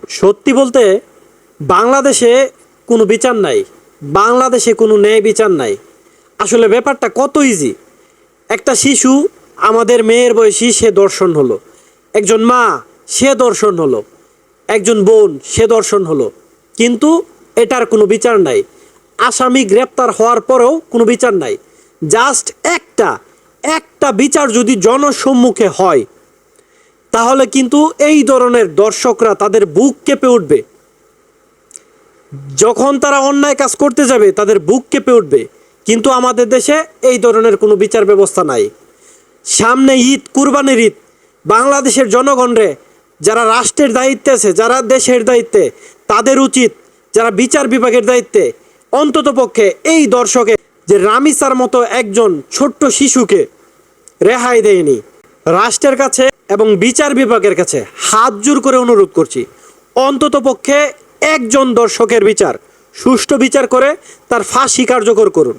সত্যি বলতে বাংলাদেশে কোনো বিচার নাই, বাংলাদেশে কোনো ন্যায় বিচার নাই। আসলে ব্যাপারটা কত ইজি। একটা শিশু, আমাদের মেয়ের বয়সী, সে দর্শন হলো। একজন মা, সে দর্শন হলো। একজন বোন, সে দর্শন হলো। কিন্তু এটার কোনো বিচার নাই। আসামি গ্রেপ্তার হওয়ার পরেও কোনো বিচার নাই। জাস্ট একটা একটা বিচার যদি জনসম্মুখে হয়, তাহলে কিন্তু এই ধরনের দর্শকরা তাদের বুক কেঁপে উঠবে। যখন তারা অন্যায় কাজ করতে যাবে তাদের বুক কেঁপে উঠবে। কিন্তু আমাদের দেশে এই ধরনের কোনো বিচার ব্যবস্থা নাই। সামনে ঈদ, কুরবানির ঈদ। বাংলাদেশের জনগণরে, যারা রাষ্ট্রের দায়িত্বে আছে, যারা দেশের দায়িত্বে, তাদের উচিত, যারা বিচার বিভাগের দায়িত্বে, অন্ততপক্ষে এই দর্শকে যে রামিসার মতো একজন ছোট্ট শিশুকে রেহাই দেয়নি, রাষ্ট্রের কাছে এবং বিচার বিভাগের কাছে হাত জোর করে অনুরোধ করছি, অন্ততপক্ষে একজন দর্শকের বিচার, সুষ্ঠু বিচার করে তার ফাঁসি কার্যকর করুন।